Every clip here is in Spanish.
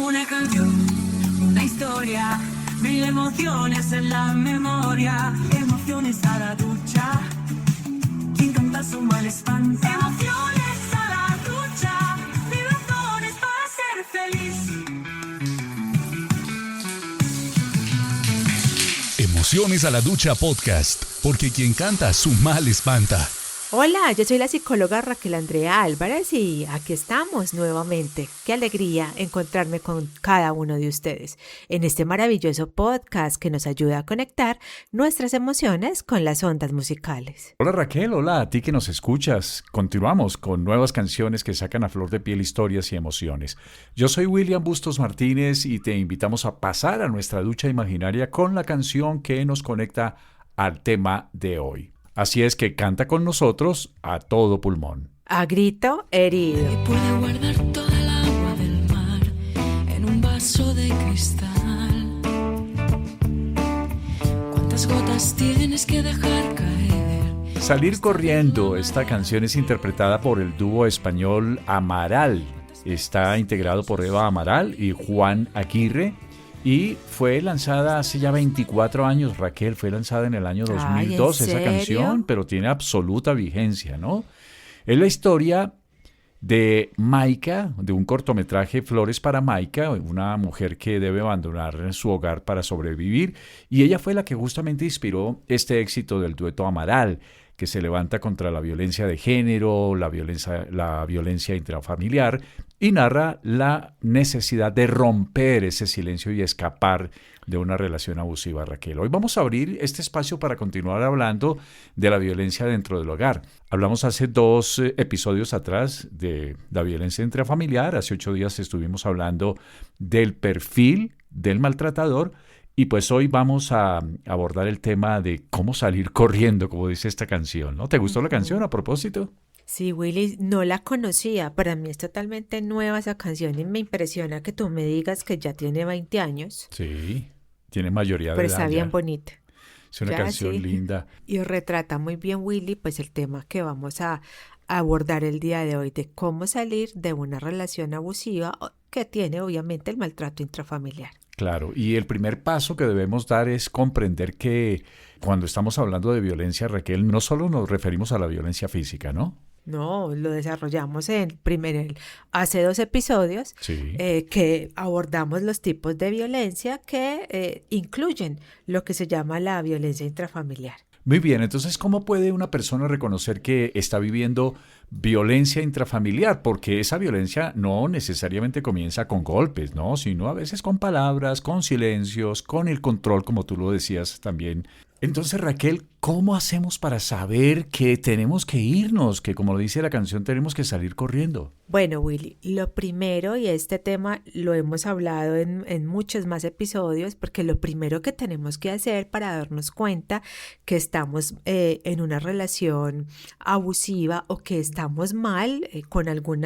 Una canción, una historia, mil emociones en la memoria. Emociones a la ducha, quien canta su mal espanta. Emociones a la ducha, mil razones para ser feliz. Emociones a la ducha podcast, porque quien canta su mal espanta. Hola, yo soy la psicóloga Raquel Andrea Álvarez y aquí estamos nuevamente. Qué alegría encontrarme con cada uno de ustedes en este maravilloso podcast que nos ayuda a conectar nuestras emociones con las ondas musicales. Hola Raquel, hola a ti que nos escuchas. Continuamos con nuevas canciones que sacan a flor de piel historias y emociones. Yo soy William Bustos Martínez y te invitamos a pasar a nuestra ducha imaginaria con la canción que nos conecta al tema de hoy. Así es que canta con nosotros a todo pulmón. A grito herido. Puede guardar toda el agua del mar en un vaso de cristal. ¿Cuántas gotas tienes que dejar caer? Salir corriendo, esta canción es interpretada por el dúo español Amaral. Está integrado por Eva Amaral y Juan Aguirre. Y fue lanzada hace ya 24 años, Raquel, fue lanzada en el año 2002 ¿en esa serio? canción, pero tiene absoluta vigencia, ¿no? Es la historia de Maika, de un cortometraje Flores para Maika, una mujer que debe abandonar su hogar para sobrevivir, y ella fue la que justamente inspiró este éxito del dueto Amaral, que se levanta contra la violencia de género, la violencia intrafamiliar, y narra la necesidad de romper ese silencio y escapar de una relación abusiva, Raquel. Hoy vamos a abrir este espacio para continuar hablando de la violencia dentro del hogar. Hablamos hace 2 episodios atrás de la violencia intrafamiliar. Hace 8 días estuvimos hablando del perfil del maltratador. Y pues hoy vamos a abordar el tema de cómo salir corriendo, como dice esta canción, ¿no? ¿Te gustó la canción a propósito? Sí, Willy, no la conocía. Para mí es totalmente nueva esa canción y me impresiona que tú me digas que ya tiene 20 años. Sí, tiene mayoría de Pero edad está bien ya. bonita. Es una Ya, canción sí. linda. Y retrata muy bien, Willy, pues el tema que vamos a abordar el día de hoy, de cómo salir de una relación abusiva que tiene obviamente el maltrato intrafamiliar. Claro, y el primer paso que debemos dar es comprender que cuando estamos hablando de violencia, Raquel, no solo nos referimos a la violencia física, ¿no? No, lo desarrollamos hace 2 episodios Sí. que abordamos los tipos de violencia que incluyen lo que se llama la violencia intrafamiliar. Muy bien, entonces, ¿cómo puede una persona reconocer que está viviendo violencia intrafamiliar? Porque esa violencia no necesariamente comienza con golpes, ¿no? Sino a veces con palabras, con silencios, con el control, como tú lo decías también. Entonces, Raquel, ¿cómo hacemos para saber que tenemos que irnos? Que, como lo dice la canción, tenemos que salir corriendo. Bueno, Willy, lo primero, y este tema lo hemos hablado en muchos más episodios, porque lo primero que tenemos que hacer para darnos cuenta que estamos en una relación abusiva o que estamos mal con algún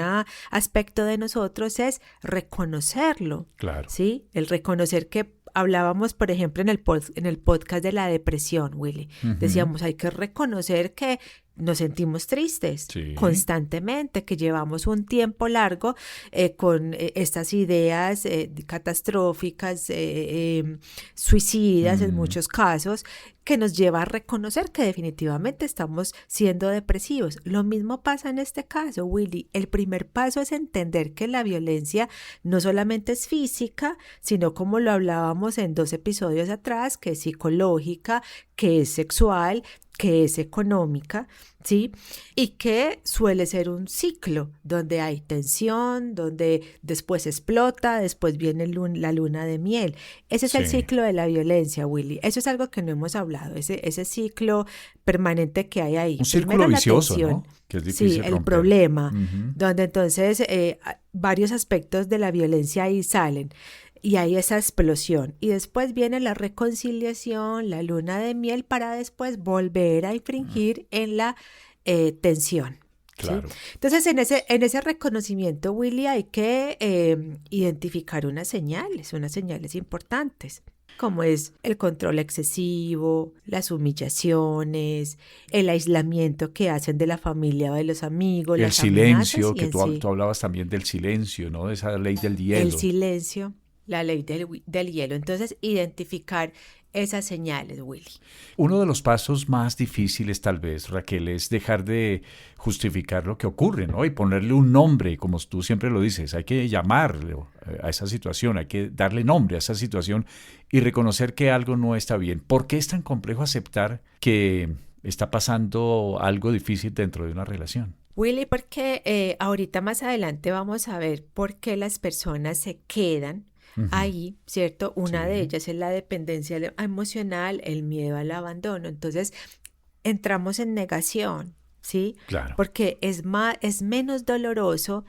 aspecto de nosotros es reconocerlo. Claro. ¿Sí? El reconocer que hablábamos, por ejemplo, en el podcast de la depresión, Willy. Decíamos, hay que reconocer que nos sentimos tristes Sí. constantemente, que llevamos un tiempo largo con estas ideas catastróficas, suicidas en muchos casos, que nos lleva a reconocer que definitivamente estamos siendo depresivos. Lo mismo pasa en este caso, Willy. El primer paso es entender que la violencia no solamente es física, sino como lo hablábamos en 2 episodios atrás, que es psicológica, que es sexual, que es económica, ¿sí? Y que suele ser un ciclo donde hay tensión, donde después explota, después viene la luna de miel. Ese es el Sí. ciclo de la violencia, Willy. Eso es algo que no hemos hablado, ese ciclo permanente que hay ahí. Un círculo Primero la vicioso, tensión. ¿no? Que es difícil Sí, el romper. problema, Ujú. donde entonces varios aspectos de la violencia ahí salen. Y hay esa explosión. Y después viene la reconciliación, la luna de miel, para después volver a infringir en la tensión. ¿Sí? Claro. Entonces, en ese reconocimiento, Willy, hay que identificar unas señales importantes. como es el control excesivo, las humillaciones, el aislamiento que hacen de la familia o de los amigos, El las silencio, amenazas y que en tú sí, hablabas también del silencio, ¿no? De esa ley del hielo. el silencio, la ley del hielo. Entonces, identificar esas señales, Willy. Uno de los pasos más difíciles, tal vez, Raquel, es dejar de justificar lo que ocurre, ¿no? Y ponerle un nombre, como tú siempre lo dices. Hay que llamarle a esa situación, hay que darle nombre a esa situación y reconocer que algo no está bien. ¿Por qué es tan complejo aceptar que está pasando algo difícil dentro de una relación? Willy, porque ahorita más adelante vamos a ver por qué las personas se quedan ahí, ¿cierto? Una de Sí. ellas es la dependencia emocional, el miedo al abandono. Entonces, entramos en negación, ¿sí? Claro. Porque es menos doloroso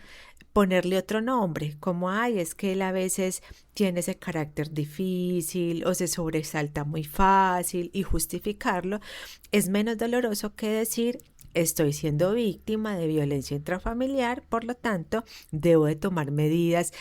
ponerle otro nombre, como, ay, es que él a veces tiene ese carácter difícil o se sobresalta muy fácil y justificarlo es menos doloroso que decir, estoy siendo víctima de violencia intrafamiliar, por lo tanto, debo de tomar medidas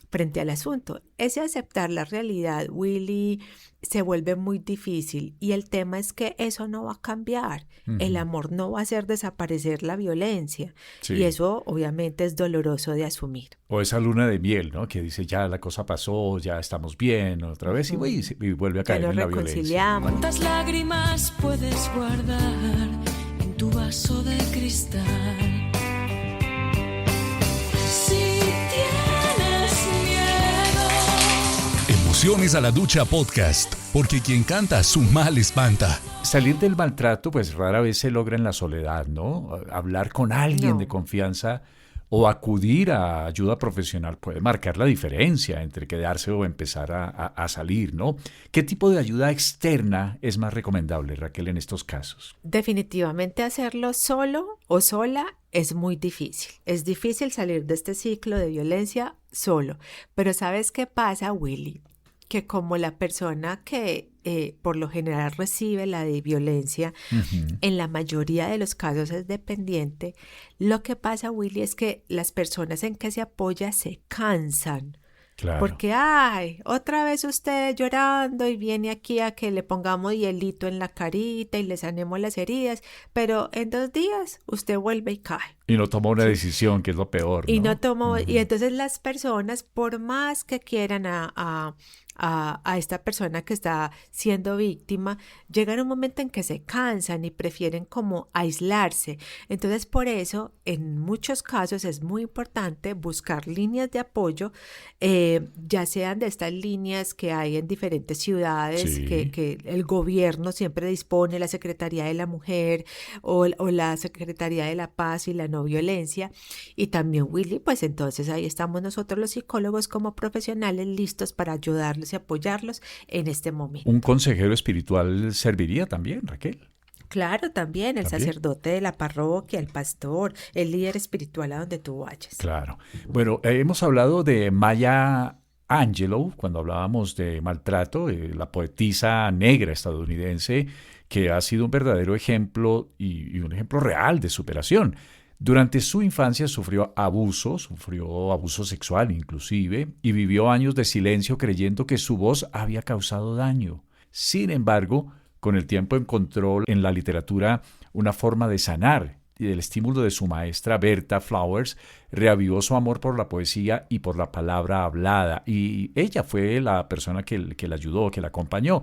frente al asunto. Ese aceptar la realidad, Willy, se vuelve muy difícil y el tema es que eso no va a cambiar. El amor no va a hacer desaparecer la violencia Sí. y eso obviamente es doloroso de asumir. O esa luna de miel, ¿no? Que dice, ya la cosa pasó, ya estamos bien, otra vez, y vuelve a Ya caer nos en la violencia. reconciliamos. ¿Cuántas lágrimas puedes guardar en tu vaso de cristal? Si tienes miedo. Emociones a la Ducha Podcast, porque quien canta su mal espanta. Salir del maltrato, pues rara vez se logra en la soledad, ¿no? Hablar con alguien No. de confianza o acudir a ayuda profesional puede marcar la diferencia entre quedarse o empezar a salir, ¿no? ¿Qué tipo de ayuda externa es más recomendable, Raquel, en estos casos? Definitivamente hacerlo solo o sola es muy difícil. Es difícil salir de este ciclo de violencia solo. Pero ¿sabes qué pasa, Willy? Que como la persona que por lo general recibe la de violencia, en la mayoría de los casos es dependiente, lo que pasa, Willy, es que las personas en que se apoya se cansan. Claro. Porque, ay, otra vez usted llorando y viene aquí a que le pongamos hielito en la carita y le sanemos las heridas, pero en 2 días usted vuelve y cae. Y no toma una decisión, que es lo peor, ¿no? Y no tomó, y entonces las personas, por más que quieran a esta persona que está siendo víctima, llegan un momento en que se cansan y prefieren como aislarse. Entonces, por eso, en muchos casos es muy importante buscar líneas de apoyo, ya sean de estas líneas que hay en diferentes ciudades, Sí. que el gobierno siempre dispone, la Secretaría de la Mujer o la Secretaría de la Paz y la No Violencia. Y también, Willy, pues entonces ahí estamos nosotros los psicólogos como profesionales listos para ayudarlos y apoyarlos en este momento. ¿Un consejero espiritual serviría también, Raquel? Claro, también el ¿También? sacerdote de la parroquia, el pastor, el líder espiritual a donde tú vayas. Claro. Bueno, hemos hablado de Maya Angelou cuando hablábamos de maltrato, la poetisa negra estadounidense que ha sido un verdadero ejemplo y un ejemplo real de superación. Durante su infancia sufrió abuso sexual inclusive, y vivió años de silencio creyendo que su voz había causado daño. Sin embargo, con el tiempo encontró en la literatura una forma de sanar, y el estímulo de su maestra Berta Flowers reavivó su amor por la poesía y por la palabra hablada, y ella fue la persona que la ayudó, que la acompañó.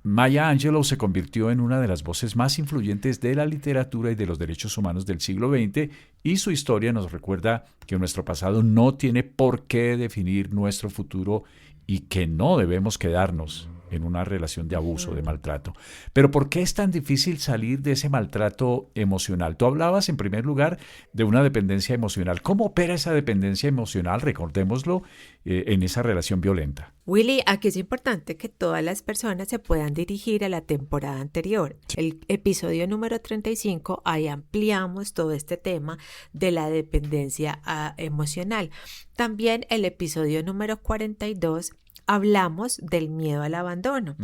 Maya Angelou se convirtió en una de las voces más influyentes de la literatura y de los derechos humanos del siglo XX, y su historia nos recuerda que nuestro pasado no tiene por qué definir nuestro futuro y que no debemos quedarnos en una relación de abuso, de maltrato. Pero ¿por qué es tan difícil salir de ese maltrato emocional? Tú hablabas en primer lugar de una dependencia emocional. ¿Cómo opera esa dependencia emocional, recordémoslo, en esa relación violenta? Willy, aquí es importante que todas las personas se puedan dirigir a la temporada anterior. El episodio número 35, ahí ampliamos todo este tema de la dependencia emocional. También el episodio número 42, hablamos del miedo al abandono.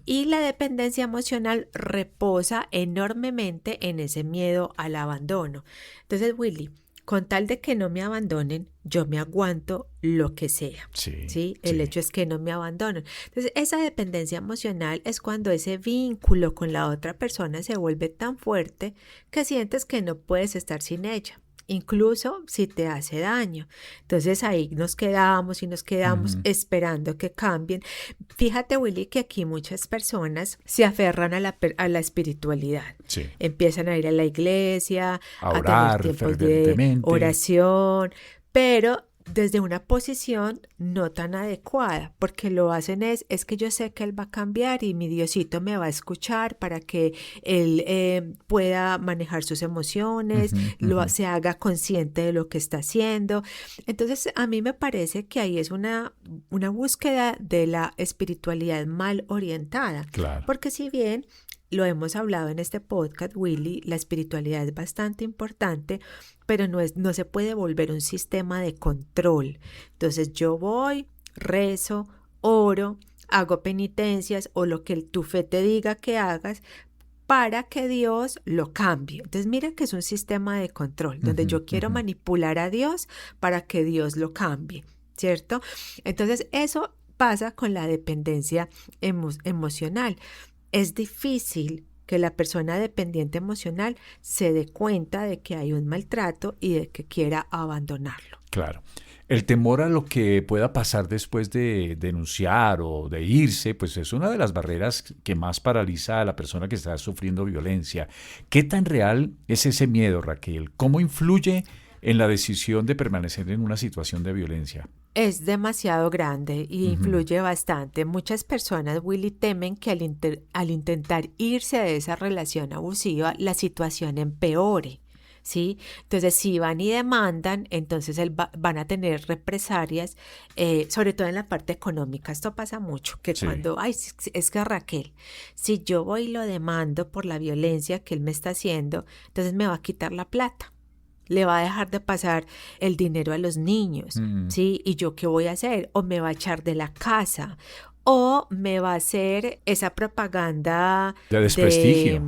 Y la dependencia emocional reposa enormemente en ese miedo al abandono. Entonces, Willy, con tal de que no me abandonen, yo me aguanto lo que sea. Sí, El sí. hecho es que no me abandonen. Entonces, esa dependencia emocional es cuando ese vínculo con la otra persona se vuelve tan fuerte que sientes que no puedes estar sin ella, incluso si te hace daño. Entonces ahí nos quedamos y nos quedamos Ujú. esperando que cambien. Fíjate, Willy, que aquí muchas personas se aferran a la espiritualidad. Sí. Empiezan a ir a la iglesia, A a tener orar tiempos de fervientemente. oración, pero desde una posición no tan adecuada, porque lo hacen es que yo sé que él va a cambiar y mi Diosito me va a escuchar para que él pueda manejar sus emociones, Ujú, ujú. se haga consciente de lo que está haciendo. Entonces, a mí me parece que ahí es una búsqueda de la espiritualidad mal orientada, Claro. porque si bien lo hemos hablado en este podcast, Willy, la espiritualidad es bastante importante, pero no se puede volver un sistema de control. Entonces yo voy, rezo, oro, hago penitencias o lo que tu fe te diga que hagas para que Dios lo cambie. Entonces mira que es un sistema de control, donde Ujú, yo quiero ujú. manipular a Dios para que Dios lo cambie, ¿cierto? Entonces eso pasa con la dependencia emocional. Es difícil que la persona dependiente emocional se dé cuenta de que hay un maltrato y de que quiera abandonarlo. Claro. El temor a lo que pueda pasar después de denunciar o de irse, pues es una de las barreras que más paraliza a la persona que está sufriendo violencia. ¿Qué tan real es ese miedo, Raquel? ¿Cómo influye en la decisión de permanecer en una situación de violencia? Es demasiado grande y Ujú. influye bastante. Muchas personas, Willy, temen que al intentar irse de esa relación abusiva, la situación empeore. ¿Sí? Entonces, si van y demandan, entonces van a tener represalias, sobre todo en la parte económica. Esto pasa mucho, que Sí. cuando, ay, es que Raquel, si yo voy y lo demando por la violencia que él me está haciendo, entonces me va a quitar la plata. Le va a dejar de pasar el dinero a los niños, Mm. ¿sí? ¿Y yo qué voy a hacer? O me va a echar de la casa, o me va a hacer esa propaganda De desprestigio.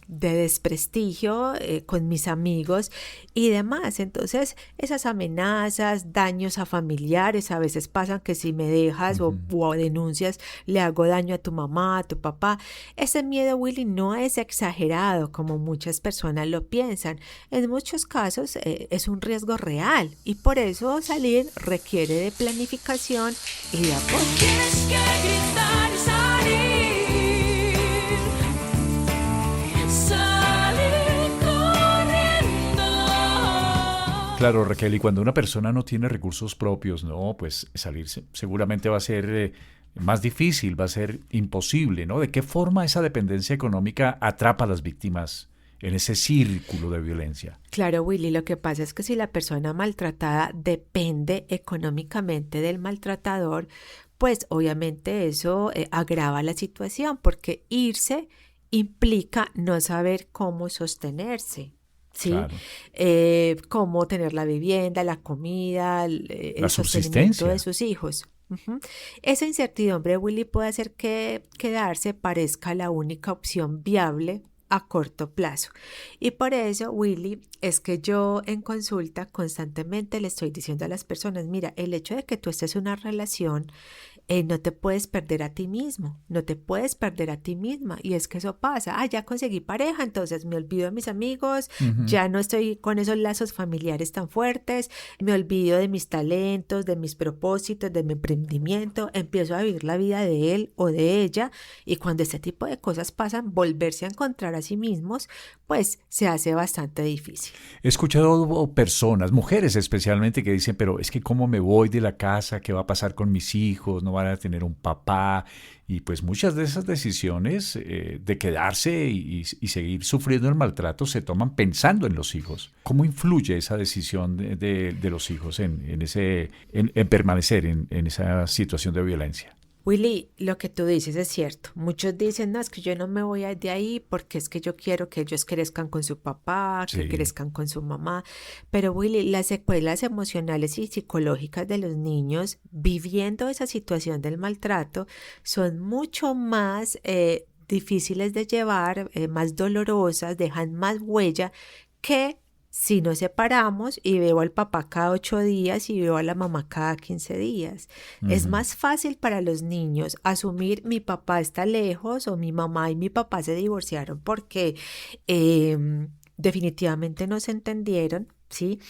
de desprestigio con mis amigos y demás. Entonces, esas amenazas, daños a familiares, a veces pasan que si me dejas Ujú. o denuncias, le hago daño a tu mamá, a tu papá. Ese miedo, Willy, no es exagerado como muchas personas lo piensan. En muchos casos es un riesgo real y por eso salir requiere de planificación y de apoyo. Tienes que gritar y salir corriendo. Claro, Raquel, y cuando una persona no tiene recursos propios, no, pues salir seguramente va a ser más difícil, va a ser imposible, ¿no? ¿De qué forma esa dependencia económica atrapa a las víctimas en ese círculo de violencia? Claro, Willy, lo que pasa es que si la persona maltratada depende económicamente del maltratador, pues obviamente eso agrava la situación porque irse implica no saber cómo sostenerse. ¿Sí? Claro, Cómo tener la vivienda, la comida, la el sostenimiento de subsistencia. sus hijos. Ujú. Esa incertidumbre, Willy, puede hacer que quedarse parezca la única opción viable a corto plazo. Y por eso, Willy, es que yo en consulta constantemente le estoy diciendo a las personas, mira, el hecho de que tú estés en una relación, no te puedes perder a ti mismo, no te puedes perder a ti misma. Y es que eso pasa, ya conseguí pareja, entonces me olvido de mis amigos, Ujú. ya no estoy con esos lazos familiares tan fuertes, me olvido de mis talentos, de mis propósitos, de mi emprendimiento, empiezo a vivir la vida de él o de ella y cuando este tipo de cosas pasan, volverse a encontrar a sí mismos, pues se hace bastante difícil. He escuchado personas, mujeres especialmente, que dicen, pero es que cómo me voy de la casa, qué va a pasar con mis hijos, no van a tener un papá. Y pues muchas de esas decisiones de quedarse y seguir sufriendo el maltrato se toman pensando en los hijos. ¿Cómo influye esa decisión de los hijos en permanecer en esa situación de violencia? Willy, lo que tú dices es cierto. Muchos dicen, no, es que yo no me voy de ahí porque es que yo quiero que ellos crezcan con su papá, que Sí, crezcan con su mamá. Pero Willy, las secuelas emocionales y psicológicas de los niños viviendo esa situación del maltrato son mucho más difíciles de llevar, más dolorosas, dejan más huella que si nos separamos y veo al papá cada 8 días y veo a la mamá cada 15 días. Es más fácil para los niños asumir mi papá está lejos o mi mamá y mi papá se divorciaron porque definitivamente no se entendieron, ¿sí?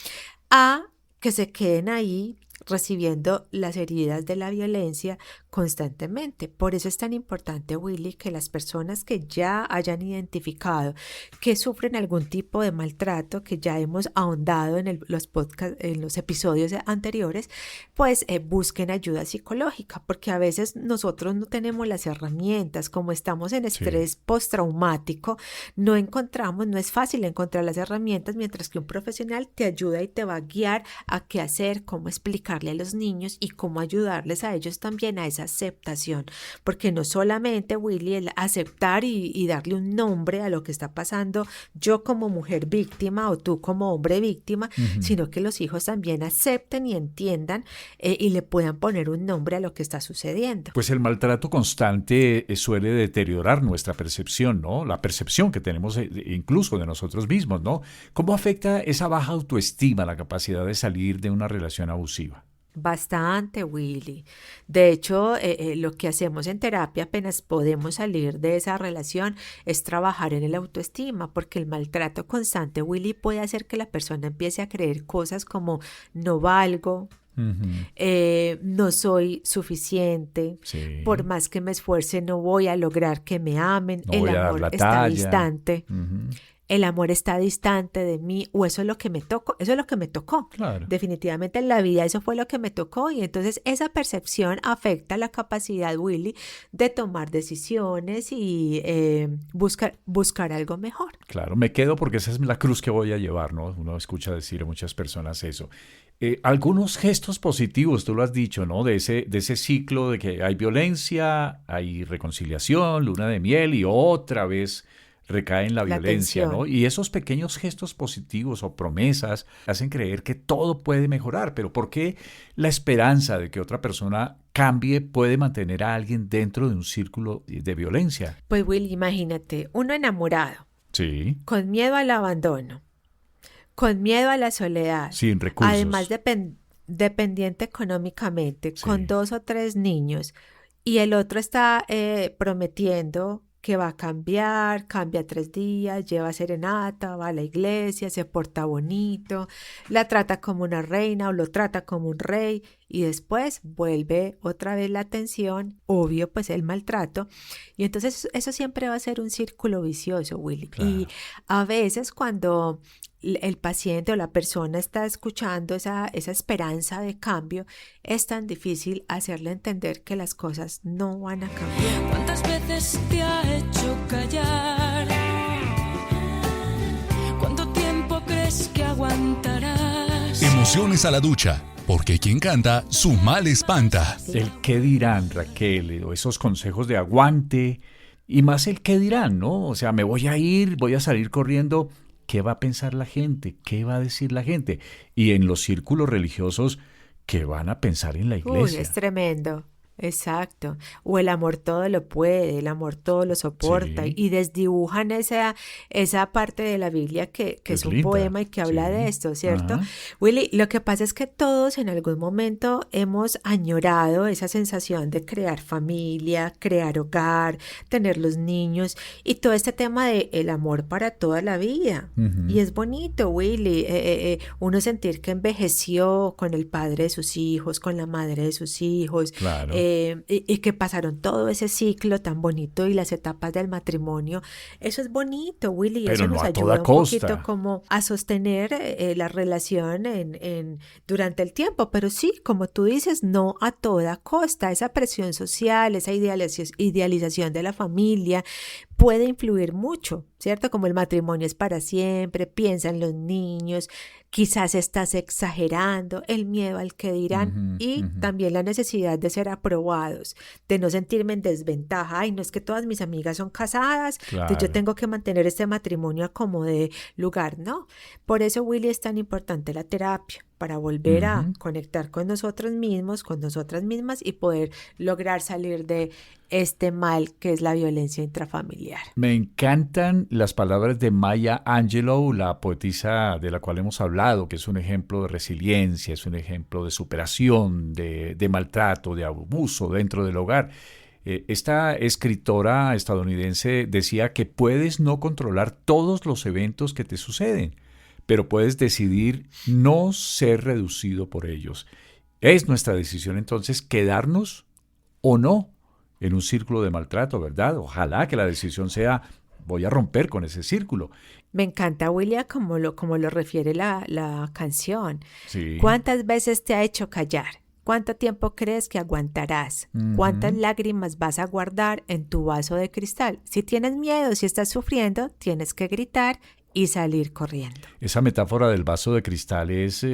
A que se queden ahí recibiendo las heridas de la violencia constantemente. Por eso es tan importante, Willy, que las personas que ya hayan identificado que sufren algún tipo de maltrato, que ya hemos ahondado en los podcasts, en los episodios anteriores, pues busquen ayuda psicológica, porque a veces nosotros no tenemos las herramientas, como estamos en estrés postraumático, no encontramos, no es fácil encontrar las herramientas, mientras que un profesional te ayuda y te va a guiar a qué hacer, cómo explicarle a los niños y cómo ayudarles a ellos también a esa aceptación, porque no solamente, Willy, el aceptar y darle un nombre a lo que está pasando yo como mujer víctima o tú como hombre víctima, sino que los hijos también acepten y entiendan y le puedan poner un nombre a lo que está sucediendo. Pues el maltrato constante suele deteriorar nuestra percepción, ¿no? La percepción que tenemos incluso de nosotros mismos, ¿no? ¿Cómo afecta esa baja autoestima la capacidad de salir de una relación abusiva? Bastante, Willy. De hecho, lo que hacemos en terapia apenas podemos salir de esa relación es trabajar en el autoestima, porque el maltrato constante, Willy, puede hacer que la persona empiece a creer cosas como no valgo, no soy suficiente, Sí. por más que me esfuerce no voy a lograr que me amen, No el voy a dar amor la está talla. distante. El amor está distante de mí o eso es lo que me tocó, eso es lo que me tocó. Claro. Definitivamente en la vida eso fue lo que me tocó y entonces esa percepción afecta la capacidad, Willy, de tomar decisiones y buscar algo mejor. Claro, me quedo porque esa es la cruz que voy a llevar, ¿no? Uno escucha decir a muchas personas eso. Algunos gestos positivos, tú lo has dicho, ¿no? De ese ciclo de que hay violencia, hay reconciliación, luna de miel y otra vez recae en la violencia, tensión. ¿no? Y esos pequeños gestos positivos o promesas hacen creer que todo puede mejorar, pero ¿por qué la esperanza de que otra persona cambie puede mantener a alguien dentro de un círculo de violencia? Pues Willy, imagínate, uno enamorado, Sí, con miedo al abandono, con miedo a la soledad, sin recursos. además dependiente económicamente, Sí. con 2 o 3 niños, y el otro está prometiendo que va a cambiar, cambia 3 días, lleva serenata, va a la iglesia, se porta bonito, la trata como una reina o lo trata como un rey y después vuelve otra vez la tensión, obvio pues el maltrato y entonces eso siempre va a ser un círculo vicioso, Willy. Claro. Y a veces cuando el paciente o la persona está escuchando esa esperanza de cambio, es tan difícil hacerle entender que las cosas no van a cambiar. ¿Cuántas veces te ha hecho callar? ¿Cuánto tiempo crees que aguantarás? Emociones a la ducha, porque quien canta, su mal espanta. El qué dirán, Raquel, o esos consejos de aguante, y más el qué dirán, ¿no? O sea, me voy a ir, voy a salir corriendo, ¿qué va a pensar la gente? ¿Qué va a decir la gente? Y en los círculos religiosos, ¿qué van a pensar en la iglesia? Uy, es tremendo. Exacto. O el amor todo lo puede, el amor todo lo soporta. Sí. Y desdibujan esa parte de la Biblia que es un linda. poema y que habla Sí. de esto, ¿cierto? Ajá. Willy, lo que pasa es que todos en algún momento hemos añorado esa sensación de crear familia, crear hogar, tener los niños y todo este tema de el amor para toda la vida. Y es bonito, Willy, uno sentir que envejeció con el padre de sus hijos, con la madre de sus hijos. Claro. Y que pasaron todo ese ciclo tan bonito y las etapas del matrimonio. Eso es bonito, Willy, y Pero eso no nos a ayuda toda un costa. poquito como a sostener la relación durante el tiempo, pero sí, como tú dices, no a toda costa. Esa presión social, esa idealización de la familia puede influir mucho, ¿cierto? Como el matrimonio es para siempre, piensa en los niños, quizás estás exagerando, el miedo al que dirán y también la necesidad de ser aprobados, de no sentirme en desventaja. Ay, no es que todas mis amigas son casadas, entonces yo Claro. tengo que mantener este matrimonio a como de lugar, ¿no? Por eso, Willy, es tan importante la terapia. para volver a Ujú. conectar con nosotros mismos, con nosotras mismas y poder lograr salir de este mal que es la violencia intrafamiliar. Me encantan las palabras de Maya Angelou, la poetisa de la cual hemos hablado, que es un ejemplo de resiliencia, es un ejemplo de superación, de maltrato, de abuso dentro del hogar. Esta escritora estadounidense decía que puedes no controlar todos los eventos que te suceden, pero puedes decidir no ser reducido por ellos. Es nuestra decisión entonces quedarnos o no en un círculo de maltrato, ¿verdad? Ojalá que la decisión sea, voy a romper con ese círculo. Me encanta, William, como lo refiere la canción. Sí. ¿Cuántas veces te ha hecho callar? ¿Cuánto tiempo crees que aguantarás? ¿Cuántas lágrimas vas a guardar en tu vaso de cristal? Si tienes miedo, si estás sufriendo, tienes que gritar y salir corriendo. Esa metáfora del vaso de cristal es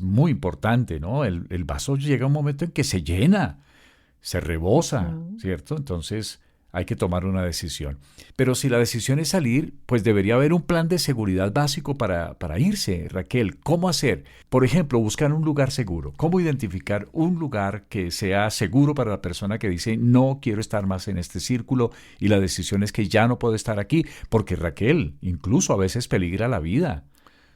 muy importante, ¿no? El vaso llega a un momento en que se llena, se rebosa, ¿cierto? Entonces hay que tomar una decisión. Pero si la decisión es salir, pues debería haber un plan de seguridad básico para irse, Raquel. ¿Cómo hacer? Por ejemplo, buscar un lugar seguro. ¿Cómo identificar un lugar que sea seguro para la persona que dice no quiero estar más en este círculo y la decisión es que ya no puedo estar aquí? Porque Raquel, incluso a veces peligra la vida.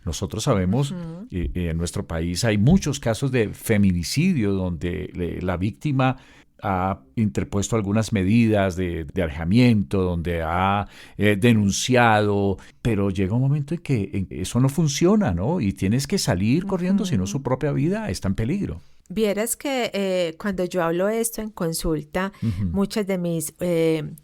Nosotros sabemos, en nuestro país hay muchos casos de feminicidio donde la víctima ha interpuesto algunas medidas de alejamiento, donde ha denunciado, pero llega un momento en que eso no funciona, ¿no? Y tienes que salir corriendo, si no su propia vida está en peligro. Vieras que cuando yo hablo esto en consulta, muchas de mis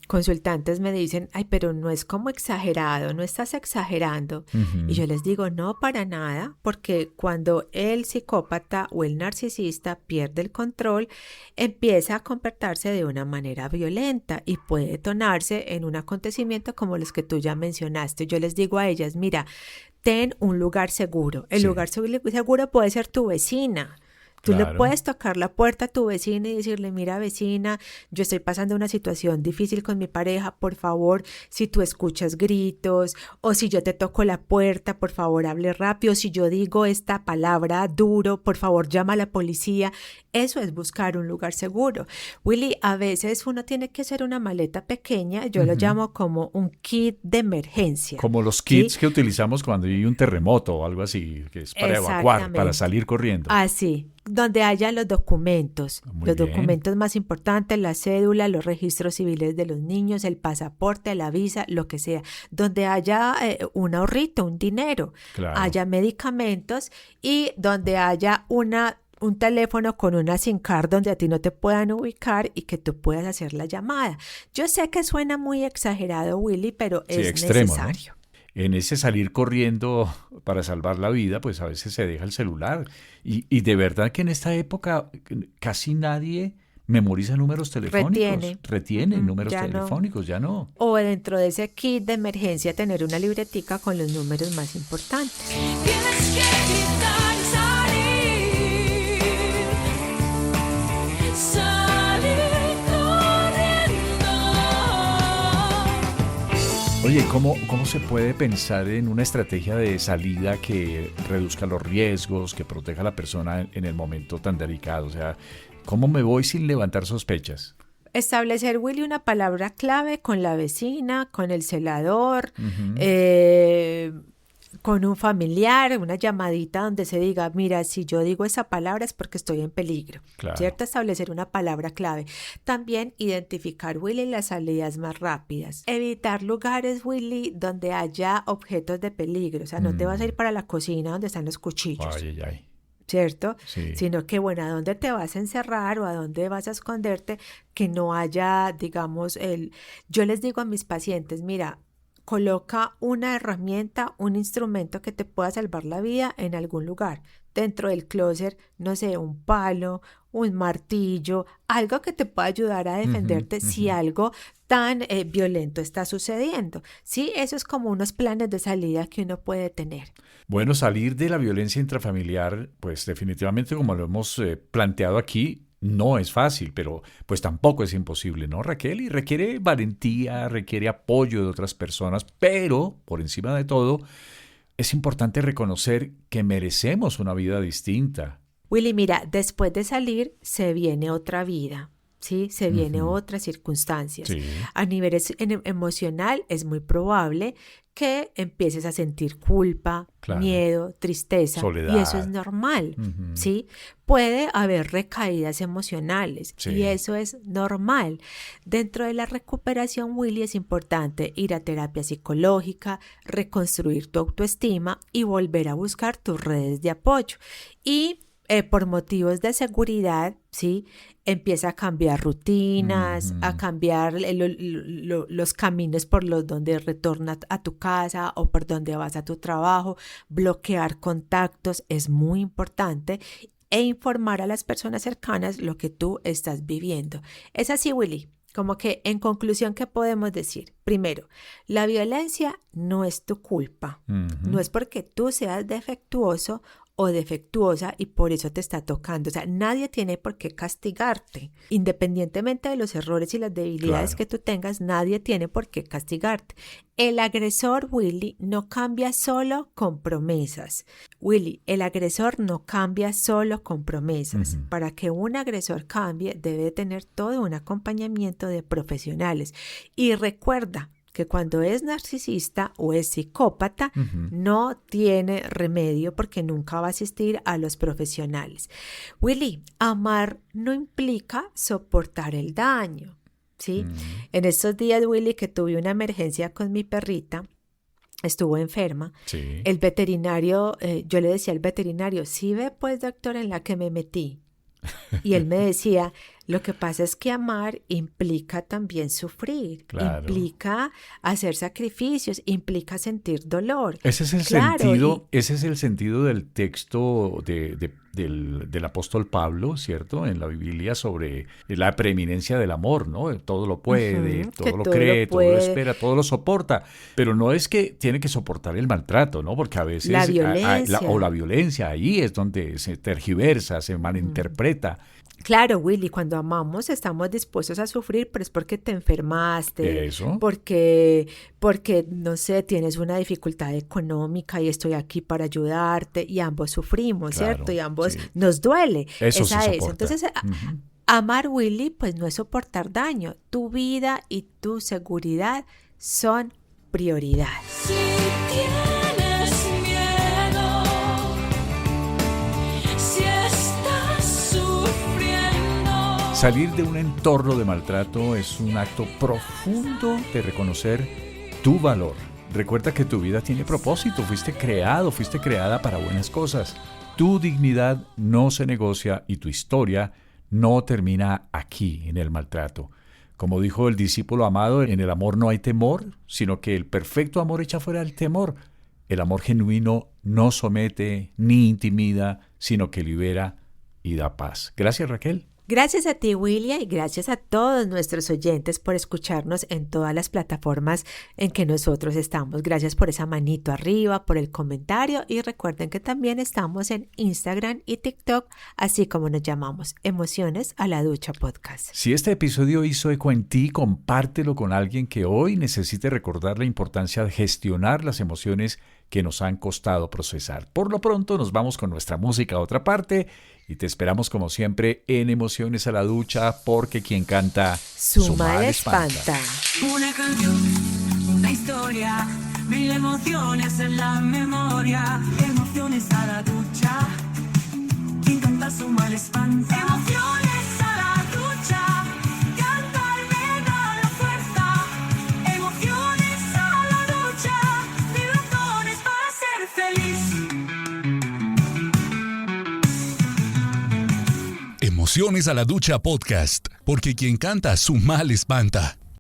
consultantes me dicen, ay, pero no es como exagerado, no estás exagerando. Y yo les digo, no, para nada, porque cuando el psicópata o el narcisista pierde el control, empieza a comportarse de una manera violenta y puede detonarse en un acontecimiento como los que tú ya mencionaste. Yo les digo a ellas, mira, ten un lugar seguro. El lugar seguro puede ser tu vecina. Tú le puedes tocar la puerta a tu vecina y decirle, mira vecina, yo estoy pasando una situación difícil con mi pareja, por favor, si tú escuchas gritos o si yo te toco la puerta, por favor, hable rápido, si yo digo esta palabra duro, por favor, llama a la policía. Eso es buscar un lugar seguro. Willy, a veces uno tiene que hacer una maleta pequeña, yo lo llamo como un kit de emergencia. Como los kits que utilizamos cuando hay un terremoto o algo así, que es para evacuar, para salir corriendo. Así, donde haya los documentos, Muy los bien. documentos más importantes, la cédula, los registros civiles de los niños, el pasaporte, la visa, lo que sea, donde haya un ahorrito, un dinero, Claro. haya medicamentos y donde haya un teléfono con una SIM card donde a ti no te puedan ubicar y que tú puedas hacer la llamada. Yo sé que suena muy exagerado, Willy, pero Sí, es extremo, ¿no? necesario. En ese salir corriendo para salvar la vida, pues a veces se deja el celular. Y de verdad que en esta época casi nadie memoriza números telefónicos. Retiene números ya no. telefónicos, ya no. O dentro de ese kit de emergencia tener una libretica con los números más importantes. Tienes que gritar, salir corriendo. Oye, ¿cómo se puede pensar en una estrategia de salida que reduzca los riesgos, que proteja a la persona en el momento tan delicado? O sea, ¿cómo me voy sin levantar sospechas? Establecer, Willy, una palabra clave con la vecina, con el celador, con un familiar, una llamadita donde se diga, mira, si yo digo esa palabra es porque estoy en peligro, Claro. ¿cierto? Establecer una palabra clave. También identificar, Willy, las salidas más rápidas. Evitar lugares, Willy, donde haya objetos de peligro. O sea, no te vas a ir para la cocina donde están los cuchillos. Ay, ay, ay. ¿Cierto? Sí. Sino que, bueno, ¿a dónde te vas a encerrar o a dónde vas a esconderte? Que no haya, digamos, Yo les digo a mis pacientes, mira, coloca una herramienta, un instrumento que te pueda salvar la vida en algún lugar. Dentro del closet, no sé, un palo, un martillo, algo que te pueda ayudar a defenderte si algo tan violento está sucediendo. Sí, eso es como unos planes de salida que uno puede tener. Bueno, salir de la violencia intrafamiliar, pues definitivamente como lo hemos planteado aquí, no es fácil, pero pues tampoco es imposible, ¿no, Raquel? Y requiere valentía, requiere apoyo de otras personas, pero por encima de todo, es importante reconocer que merecemos una vida distinta. Willy, mira, después de salir se viene otra vida, ¿sí? Se viene otras circunstancias. Sí. A nivel emocional es muy probable que empieces a sentir culpa, Claro. miedo, tristeza. Soledad. Y eso es normal, ¿sí? Puede haber recaídas emocionales Sí. y eso es normal. Dentro de la recuperación, Willy, es importante ir a terapia psicológica, reconstruir tu autoestima y volver a buscar tus redes de apoyo. Y por motivos de seguridad, ¿sí? Empieza a cambiar rutinas, a cambiar los caminos por los donde retornas a tu casa o por donde vas a tu trabajo, bloquear contactos es muy importante e informar a las personas cercanas lo que tú estás viviendo. Es así, Willy. Como que en conclusión, ¿qué podemos decir? Primero, la violencia no es tu culpa. No es porque tú seas defectuoso o defectuosa y por eso te está tocando. O sea, nadie tiene por qué castigarte. Independientemente de los errores y las debilidades Claro. que tú tengas, nadie tiene por qué castigarte. El agresor, Willy, no cambia solo con promesas. Willy, el agresor no cambia solo con promesas. Para que un agresor cambie, debe tener todo un acompañamiento de profesionales. Y recuerda que cuando es narcisista o es psicópata, no tiene remedio porque nunca va a asistir a los profesionales. Willy, amar no implica soportar el daño, ¿sí? En estos días, Willy, que tuve una emergencia con mi perrita, estuvo enferma. Sí. El veterinario, yo le decía al veterinario, sí ve pues, doctor, en la que me metí. Y él me decía, lo que pasa es que amar implica también sufrir, Claro. implica hacer sacrificios, implica sentir dolor. Ese es el Claro, sentido, ese es el sentido del texto del apóstol Pablo, ¿cierto? En la Biblia sobre la preeminencia del amor, ¿no? Todo lo puede, Ujú, todo que lo todo cree, lo todo lo puede. espera, todo lo soporta. Pero no es que tiene que soportar el maltrato, ¿no? Porque a veces La violencia. la violencia, ahí es donde se tergiversa, se malinterpreta. Claro, Willy, cuando amamos estamos dispuestos a sufrir, pero es porque te enfermaste, Eso. porque, no sé, tienes una dificultad económica y estoy aquí para ayudarte y ambos sufrimos, Claro, ¿cierto? Y ambos sí. nos duele. Eso Esa se es. soporta. Entonces, amar, Willy, pues no es soportar daño. Tu vida y tu seguridad son prioridad. Si tienes miedo, si estás sufriendo, Salir de un entorno de maltrato es un acto profundo de reconocer tu valor. Recuerda que tu vida tiene propósito, fuiste creada para buenas cosas. Tu dignidad no se negocia y tu historia no termina aquí, en el maltrato. Como dijo el discípulo amado, en el amor no hay temor, sino que el perfecto amor echa fuera el temor. El amor genuino no somete ni intimida, sino que libera y da paz. Gracias, Raquel. Gracias a ti, William, y gracias a todos nuestros oyentes por escucharnos en todas las plataformas en que nosotros estamos. Gracias por esa manito arriba, por el comentario y recuerden que también estamos en Instagram y TikTok, así como nos llamamos Emociones a la Ducha Podcast. Si este episodio hizo eco en ti, compártelo con alguien que hoy necesite recordar la importancia de gestionar las emociones que nos han costado procesar. Por lo pronto nos vamos con nuestra música a otra parte y te esperamos como siempre en Emociones a la Ducha porque quien canta Su mal espanta. Una canción, una historia, 1000 emociones en la memoria. Emociones a la ducha. Quien canta su mal espanta. Emociones a la ducha. Cantar me da la fuerza. Emociones a la ducha. 1000 razones para ser feliz. Emociones a la Ducha Podcast, porque quien canta su mal espanta.